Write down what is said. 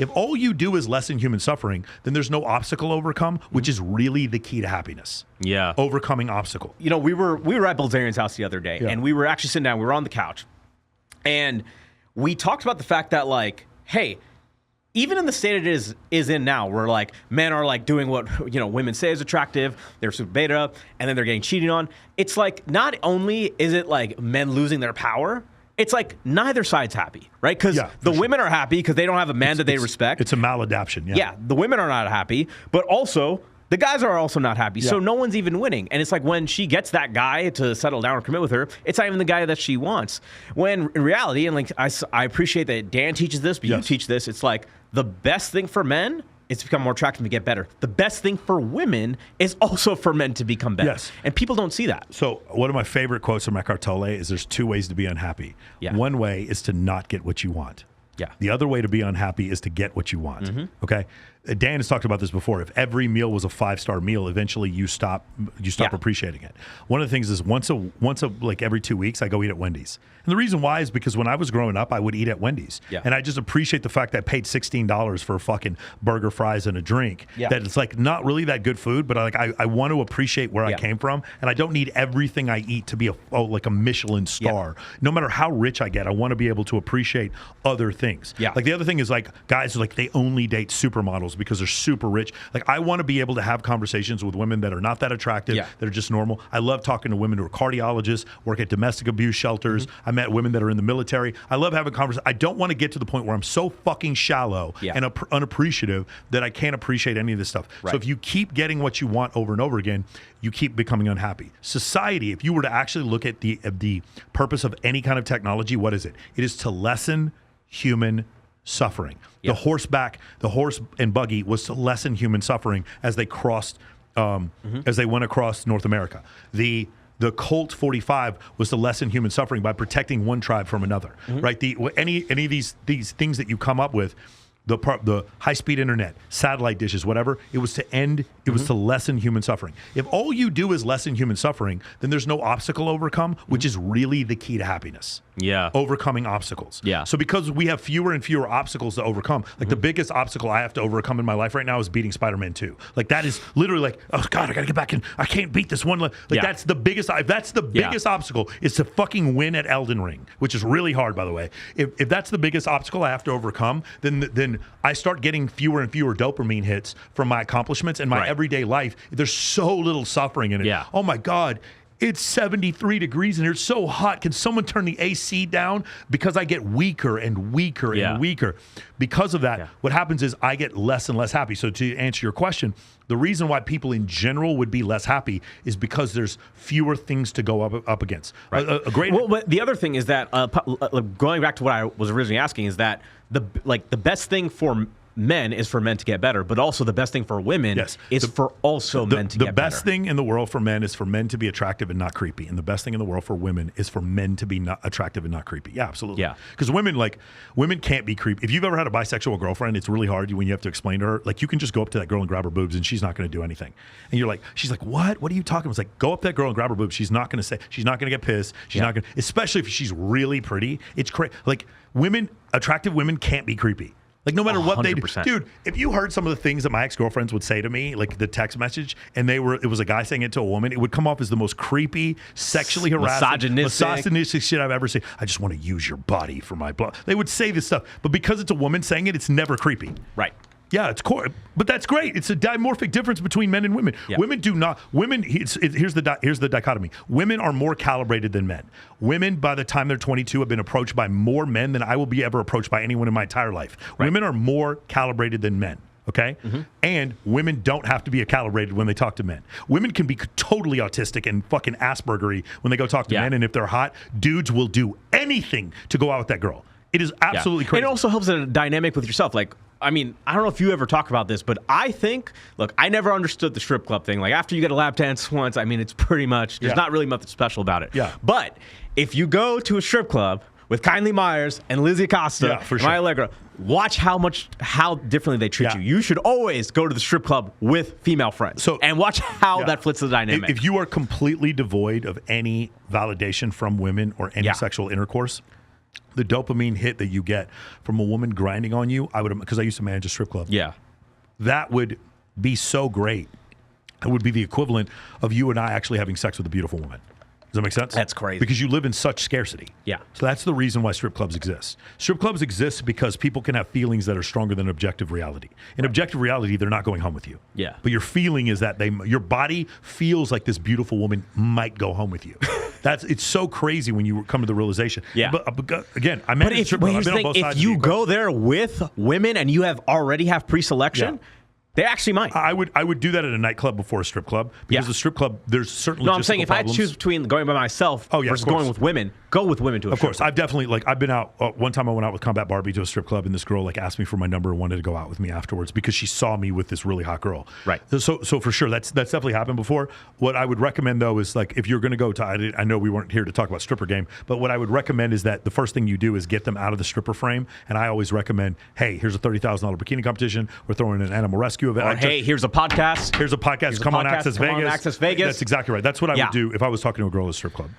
If all you do is lessen human suffering, then there's no obstacle to overcome, which is really the key to happiness. Yeah. Overcoming obstacle. You know, we were at Bilzerian's house the other day, and we were actually sitting down. We were on the couch, and we talked about the fact that, like, hey, even in the state it is in now, where like men are like doing what women say is attractive, they're super beta, and then they're getting cheated on. It's like not only is it like men losing their power, it's like neither side's happy, right? Because the women are happy because they don't have a man that they respect. It's a maladaptation. Yeah, the women are not happy, but also the guys are also not happy. So no one's even winning. And it's like when she gets that guy to settle down or commit with her, it's not even the guy that she wants. When in reality, and like I appreciate that Dan teaches this, but you teach this, it's like the best thing for men is to become more attractive and to get better. The best thing for women is also for men to become better. Yes. And people don't see that. So one of my favorite quotes from Eckhart Tolle is there's two ways to be unhappy. Yeah. One way is to not get what you want. Yeah. The other way to be unhappy is to get what you want. Mm-hmm. Okay. Dan has talked about this before. If every meal was a 5-star meal, eventually you stop appreciating it. One of the things is once like every 2 weeks, I go eat at Wendy's. And the reason why is because when I was growing up, I would eat at Wendy's. Yeah. And I just appreciate the fact that I paid $16 for a fucking burger, fries, and a drink. Yeah. That it's like not really that good food, but I want to appreciate where I came from. And I don't need everything I eat to be like a Michelin star. Yeah. No matter how rich I get, I want to be able to appreciate other things. Yeah. Like the other thing is like guys like they only date supermodels because they're super rich. Like I want to be able to have conversations with women that are not that attractive, that are just normal. I love talking to women who are cardiologists, work at domestic abuse shelters. Mm-hmm. I met women that are in the military. I love having conversations. I don't want to get to the point where I'm so fucking shallow and unappreciative that I can't appreciate any of this stuff. Right. So if you keep getting what you want over and over again, you keep becoming unhappy. Society, if you were to actually look at the purpose of any kind of technology, what is it? It is to lessen human suffering. The horse and buggy was to lessen human suffering as they crossed, as they went across North America. The Colt 45 was to lessen human suffering by protecting one tribe from another. Right? Any of these things that you come up with, the high-speed internet, satellite dishes, whatever, it was to end, it was to lessen human suffering. If all you do is lessen human suffering, then there's no obstacle to overcome, which is really the key to happiness. Yeah. Overcoming obstacles. Yeah. So because we have fewer and fewer obstacles to overcome, like the biggest obstacle I have to overcome in my life right now is beating Spider-Man 2. Like that is literally like, oh God, I got to get back in. I can't beat this one. Like that's the biggest, biggest obstacle is to fucking win at Elden Ring, which is really hard, by the way. If that's the biggest obstacle I have to overcome, then I start getting fewer and fewer dopamine hits from my accomplishments and my everyday life. There's so little suffering in it. Yeah. Oh my God. It's 73 degrees in here. It's so hot. Can someone turn the AC down? Because I get weaker and weaker and weaker. Because of that, what happens is I get less and less happy. So to answer your question, the reason why people in general would be less happy is because there's fewer things to go up against. Right. A great. Well, but the other thing is that going back to what I was originally asking is that the best thing for men is for men to get better, but also the best thing for women is for also men to get better. The best thing in the world for men is for men to be attractive and not creepy. And the best thing in the world for women is for men to be not attractive and not creepy. Yeah, absolutely. Yeah. Because women can't be creepy. If you've ever had a bisexual girlfriend, it's really hard when you have to explain to her. Like you can just go up to that girl and grab her boobs and she's not going to do anything. And you're like, she's like, what? What are you talking about? It's like, go up to that girl and grab her boobs. She's not going to get pissed. She's not going to, especially if she's really pretty. It's crazy. Like attractive women can't be creepy. Like no matter what they do. Dude, if you heard some of the things that my ex-girlfriends would say to me, like the text message, and it was a guy saying it to a woman, it would come off as the most creepy, sexually harassing, misogynistic shit I've ever seen. I just want to use your body for my blood. They would say this stuff, but because it's a woman saying it, it's never creepy. Right. Yeah, it's core, but that's great. It's a dimorphic difference between men and women. Yeah. Women do not. Women. Here's the dichotomy. Women are more calibrated than men. Women, by the time they're 22, have been approached by more men than I will be ever approached by anyone in my entire life. Right. Women are more calibrated than men. Okay? Mm-hmm. And women don't have to be calibrated when they talk to men. Women can be totally autistic and fucking Aspergery when they go talk to men, and if they're hot, dudes will do anything to go out with that girl. It is absolutely crazy. And it also helps in a dynamic with yourself. Like, I mean, I don't know if you ever talk about this, but I think, look, I never understood the strip club thing. Like, after you get a lap dance once, I mean, it's pretty much, there's not really nothing special about it. Yeah. But if you go to a strip club with Kindly Myers and Lizzie Acosta and Maya Allegra, watch how differently they treat you. You should always go to the strip club with female friends and watch how that flips the dynamic. If you are completely devoid of any validation from women or any sexual intercourse, the dopamine hit that you get from a woman grinding on you, because I used to manage a strip club. Yeah. That would be so great. It would be the equivalent of you and I actually having sex with a beautiful woman. Does that make sense? That's crazy. Because you live in such scarcity. Yeah. So that's the reason why strip clubs exist. Strip clubs exist because people can have feelings that are stronger than objective reality. In objective reality, they're not going home with you. Yeah. But your feeling is that your body feels like this beautiful woman might go home with you. It's so crazy when you come to the realization. Yeah. But again, I meant strip club. I've been on both sides if you of the go there with women and you already have pre-selection. Yeah. They actually might. I would do that at a nightclub before a strip club because the strip club, there's certainly No, I'm saying if I choose between going by myself versus going with women, go with women to a strip club. Of course. I've definitely, I've been out. One time I went out with Combat Barbie to a strip club and this girl asked me for my number and wanted to go out with me afterwards because she saw me with this really hot girl. Right. So for sure, that's definitely happened before. What I would recommend though is if you're going to go to, I know we weren't here to talk about stripper game, but what I would recommend is that the first thing you do is get them out of the stripper frame. And I always recommend, hey, here's a $30,000 bikini competition. We're throwing an animal rescue event. Or, hey, here's a podcast. Here's a podcast. Come on, Access Vegas. Access Vegas. That's exactly right. That's what I would do if I was talking to a girl at a strip club.